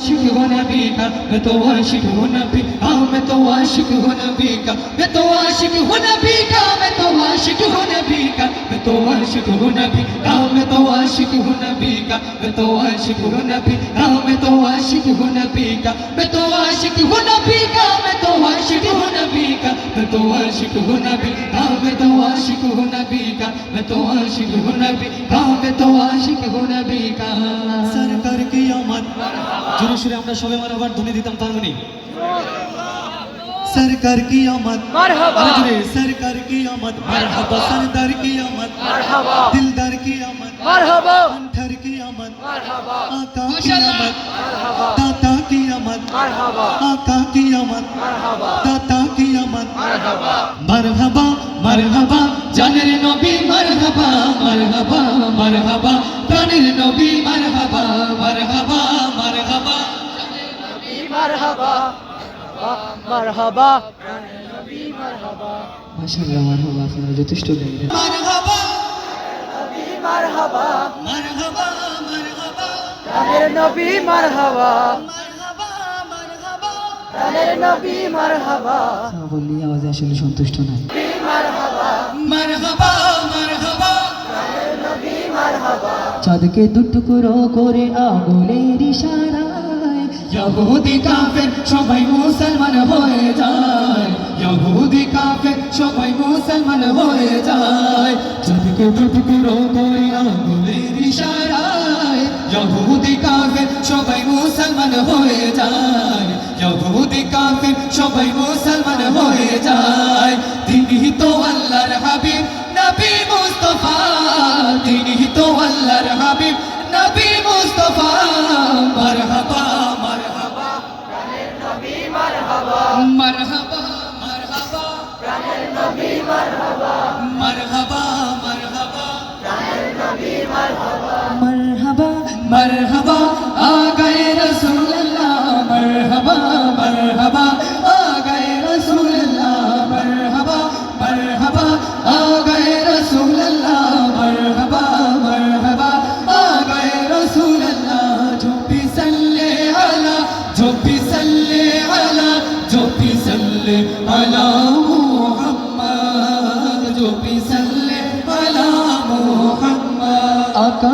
आशिक हूँ नबी का, मैं तो आशिक हूँ नबी, हाँ मैं तो आशिक हूँ नबी का, मैं तो आशिक हूँ नबी का, मैं तो आशिक हूँ नबी का, मैं तो आशिक हूँ नबी, हाँ मैं तो आशिक हूँ नबी का, मैं तो आशिक हूँ नबी, हाँ मैं तो आशिक हूँ नबी का, मैं तो आशिक हूँ नबी का, मैं तो आशिक हूँ नबी का, मैं तो आशिक हूँ नबी, हाँ मैं तो आशिक हूँ नबी का, मैं तो आशिक हूँ नबी, हाँ मैं तो आशिक हूँ नबी का। सरकार की आमद জোরে সুরে আমরা সবাই মারহাবার ধ্বনি দিতাম তার মানে सरकार की आमद मरहबा जोरे सरकार की आमद मरहबा सरदार की आमद मरहबा दिलदार की आमद मरहबा अंठर की आमद मरहबा आका की आमद मरहबा दाता की आमद मरहबा आका की आमद मरहबा दाता की आमद मरहबा मरहबा मरहबा জানের নবী মারহাবা মারহাবা মারহাবা প্রাণের নবী মারহাবা মারহাবা মারহাবা मरहबा मरहबा नबी मरहबा মাশাআল্লাহ মারহাবা আপনারা যথেষ্ট গাইলেন मरहबा नबी मरहबा मरहबा मरहबा প্রাণের নবী মারহাবা मरहबा मरहबा প্রাণের নবী মারহাবা বললি আওয়াজে আসলে সন্তুষ্ট নাই মারহাবা मरहबा मरहबा প্রাণের নবী মারহাবা চাঁদকে দুটুকরো করে আগুনের ইশারায় ইহুদি কাফের সবাই মুসলমান হয়ে যায় ইহুদি কাফের সবাই মুসলমান হয়ে যায় চাঁদকে দুটুকরো করে আগুনের ইশারায় ইহুদি কাফের সবাই মুসলমান হয়ে যায় ইহুদি কাফের সবাই মুসলমান হয়ে যায় তিনি তো আল্লাহর হাবিব নবী মুস্তাফা তিনি তো আল্লাহর হাবিব নবী মুস্তাফা মারহাবা মারহাবা প্রাণের নবী মারহাবা মারহাবা মারহাবা প্রাণের নবী মারহাবা মারহাবা মারহাবা প্রাণের নবী মারহাবা मरहबा मरहबा आ गए रसूल अल्लाह मरहबा मरहबा आ गए रसूल अल्लाह मरहबा मरहबा आ गए रसूल अल्लाह मरहबा मरहबा आ गए रसूल अल्लाह जो भी सल्ले अला जो भी सल्ले अला जो भी सल्ले अला मुहम्मद जो भी सल्ले अला मुहम्मद आका